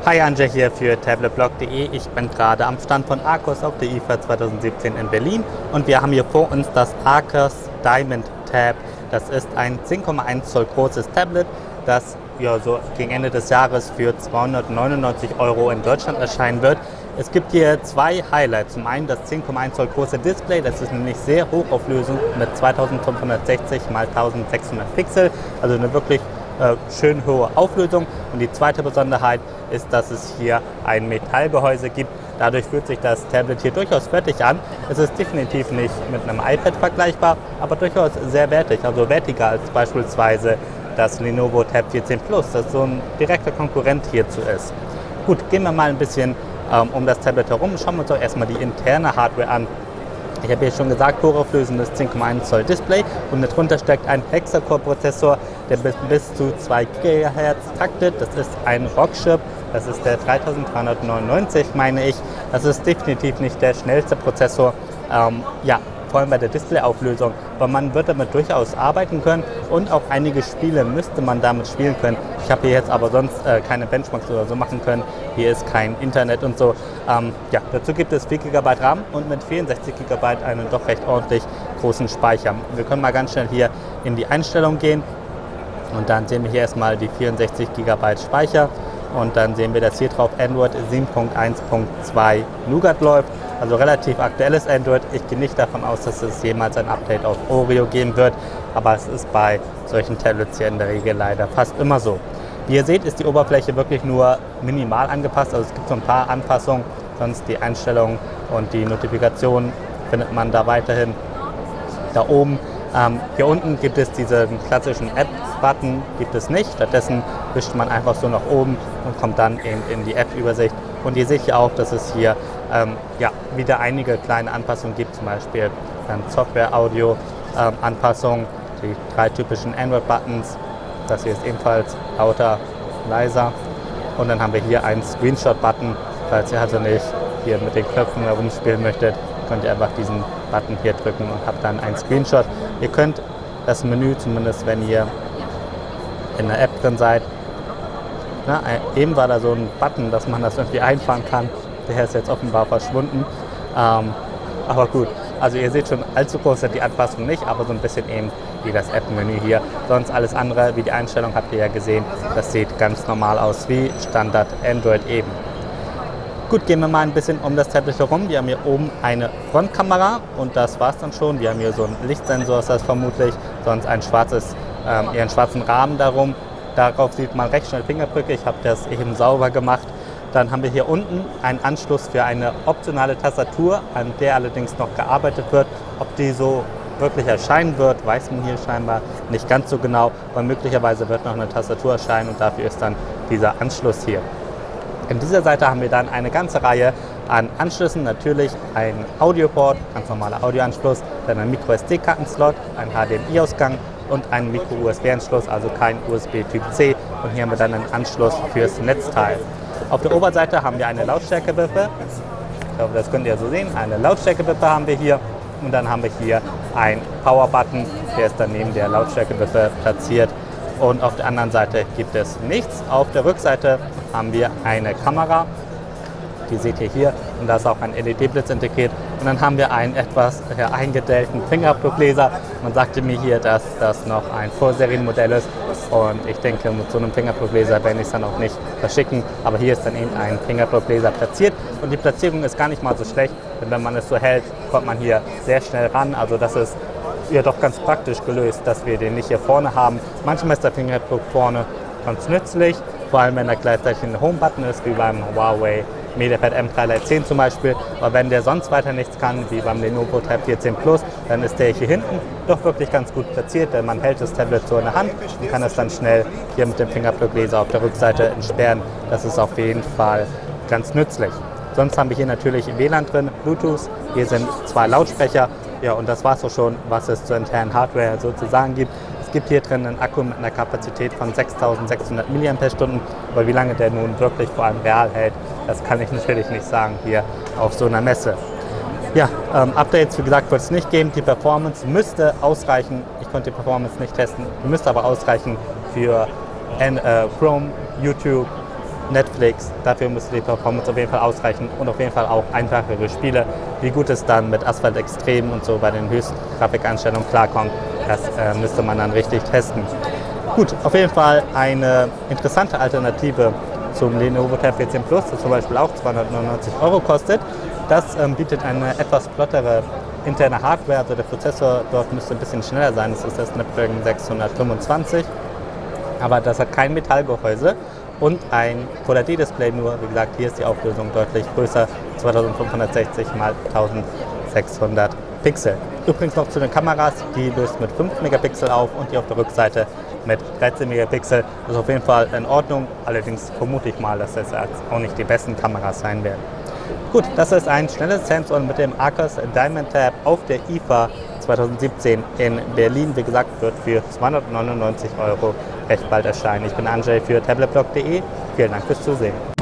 Hi, Anja hier für tabletblog.de. Ich bin gerade am Stand von Archos auf der IFA 2017 in Berlin und wir haben hier vor uns das Archos Diamond Tab. Das ist ein 10,1 Zoll großes Tablet, das ja, so gegen Ende des Jahres für 299 € in Deutschland erscheinen wird. Es gibt hier zwei Highlights. Zum einen das 10,1 Zoll große Display, das ist nämlich sehr hochauflösend mit 2560 x 1600 Pixel, also eine wirklich schön hohe Auflösung. Und die zweite Besonderheit ist, dass es hier ein Metallgehäuse gibt. Dadurch fühlt sich das Tablet hier durchaus wertig an. Es ist definitiv nicht mit einem iPad vergleichbar, aber durchaus sehr wertig, also wertiger als beispielsweise das Lenovo Tab 14 Plus, das so ein direkter Konkurrent hierzu ist. Gut, gehen wir mal ein bisschen um das Tablet herum. Schauen wir uns doch erstmal die interne Hardware an. Ich habe ja schon gesagt, hochauflösendes 10,1 Zoll Display und darunter steckt ein Hexacore-Prozessor, der bis zu 2 GHz taktet. Das ist ein Rockchip, das ist der 3399, meine ich. Das ist definitiv nicht der schnellste Prozessor, vor allem bei der Displayauflösung, aber man wird damit durchaus arbeiten können und auch einige Spiele müsste man damit spielen können. Ich habe hier jetzt aber sonst keine Benchmarks oder so machen können. Hier ist kein Internet und so. Dazu gibt es 4 GB RAM und mit 64 GB einen doch recht ordentlich großen Speicher. Wir können mal ganz schnell hier in die Einstellung gehen und dann sehen wir hier erstmal die 64 GB Speicher und dann sehen wir, dass hier drauf Android 7.1.2 Nougat läuft. Also relativ aktuelles Android. Ich gehe nicht davon aus, dass es jemals ein Update auf Oreo geben wird, aber es ist bei solchen Tablets hier in der Regel leider fast immer so. Wie ihr seht, ist die Oberfläche wirklich nur minimal angepasst, also es gibt so ein paar Anpassungen, sonst die Einstellungen und die Notifikationen findet man da weiterhin da oben. Hier unten gibt es diesen klassischen App-Button, gibt es nicht. Stattdessen wischt man einfach so nach oben und kommt dann eben in die App-Übersicht. Und ihr seht hier auch, dass es hier wieder einige kleine Anpassungen gibt, zum Beispiel Software-Audio-Anpassungen, die 3 typischen Android-Buttons. Das hier ist ebenfalls lauter, leiser. Und dann haben wir hier einen Screenshot-Button. Falls ihr also nicht hier mit den Knöpfen herumspielen möchtet, könnt ihr einfach diesen Button hier drücken und habt dann einen Screenshot. Ihr könnt das Menü, zumindest wenn ihr in der App drin seid, eben war da so ein Button, dass man das irgendwie einfahren kann. Der ist jetzt offenbar verschwunden. Aber gut, also ihr seht schon, allzu groß sind die Anpassungen nicht, aber so ein bisschen eben wie das App-Menü hier. Sonst alles andere, wie die Einstellung habt ihr ja gesehen, das sieht ganz normal aus wie Standard Android eben. Gut, gehen wir mal ein bisschen um das Tablet herum. Wir haben hier oben eine Frontkamera und das war es dann schon. Wir haben hier so einen Lichtsensor, ist das vermutlich, sonst ein eher einen schwarzen Rahmen darum. Darauf sieht man recht schnell Fingerabdrücke. Ich habe das eben sauber gemacht. Dann haben wir hier unten einen Anschluss für eine optionale Tastatur, an der allerdings noch gearbeitet wird. Ob die so wirklich erscheinen wird, weiß man hier scheinbar nicht ganz so genau, aber möglicherweise wird noch eine Tastatur erscheinen und dafür ist dann dieser Anschluss hier. An dieser Seite haben wir dann eine ganze Reihe an Anschlüssen, natürlich ein Audioport, ganz normaler Audioanschluss, dann ein Micro-SD-Kartenslot, ein HDMI-Ausgang und einen Micro-USB-Anschluss, also kein USB Typ C. Und hier haben wir dann einen Anschluss fürs Netzteil. Auf der Oberseite haben wir eine Lautstärkewippe. Ich hoffe, das könnt ihr so sehen. Eine Lautstärkewippe haben wir hier. Und dann haben wir hier einen Power-Button, der ist dann neben der Lautstärkewippe platziert. Und auf der anderen Seite gibt es nichts. Auf der Rückseite haben wir eine Kamera. Die seht ihr hier. Und da ist auch ein LED-Blitz integriert. Und dann haben wir einen etwas eingedellten Fingerabdruckleser. Man sagte mir hier, dass das noch ein Vorserienmodell ist. Und ich denke, mit so einem Fingerabdruckleser werde ich es dann auch nicht verschicken. Aber hier ist dann eben ein Fingerabdruckleser platziert. Und die Platzierung ist gar nicht mal so schlecht. Denn wenn man es so hält, kommt man hier sehr schnell ran. Also das ist ja doch ganz praktisch gelöst, dass wir den nicht hier vorne haben. Manchmal ist der Fingerabdruck vorne ganz nützlich. Vor allem, wenn da gleichzeitig ein Home-Button ist, wie beim Huawei MediaPad M3 Lite 10 zum Beispiel. Aber wenn der sonst weiter nichts kann, wie beim Lenovo Tab 14 Plus, dann ist der hier hinten doch wirklich ganz gut platziert, denn man hält das Tablet so in der Hand und kann es dann schnell hier mit dem Fingerabdruckleser auf der Rückseite entsperren. Das ist auf jeden Fall ganz nützlich. Sonst haben wir hier natürlich WLAN drin, Bluetooth, hier sind 2 Lautsprecher. Ja, und das war es auch schon, was es zur internen Hardware sozusagen gibt. Es gibt hier drin einen Akku mit einer Kapazität von 6600 mAh, aber wie lange der nun wirklich vor allem real hält, das kann ich natürlich nicht sagen hier auf so einer Messe. Ja, Updates, wie gesagt, wird es nicht geben. Die Performance müsste ausreichen. Ich konnte die Performance nicht testen, die müsste aber ausreichen für Chrome, YouTube, Netflix. Dafür müsste die Performance auf jeden Fall ausreichen und auf jeden Fall auch einfachere Spiele. Wie gut es dann mit Asphalt Extrem und so bei den höchsten Grafikeinstellungen klarkommt, das müsste man dann richtig testen. Gut, auf jeden Fall eine interessante Alternative zum Lenovo Tab 14 Plus, das zum Beispiel auch 299 € kostet. Das bietet eine etwas flottere interne Hardware, also der Prozessor dort müsste ein bisschen schneller sein, das ist das Snapdragon 625, aber das hat kein Metallgehäuse und ein Full HD Display nur. Wie gesagt, hier ist die Auflösung deutlich größer, 2560 x 1600 Pixel. Übrigens noch zu den Kameras, die löst mit 5 Megapixel auf und die auf der Rückseite mit 13 Megapixel. Das ist auf jeden Fall in Ordnung, allerdings vermute ich mal, dass das jetzt auch nicht die besten Kameras sein werden. Gut, das ist ein schnelles Hands-on mit dem Archos Diamond Tab auf der IFA 2017 in Berlin. Wie gesagt, wird für 299 € recht bald erscheinen. Ich bin Andrzej für tabletblog.de. Vielen Dank fürs Zusehen.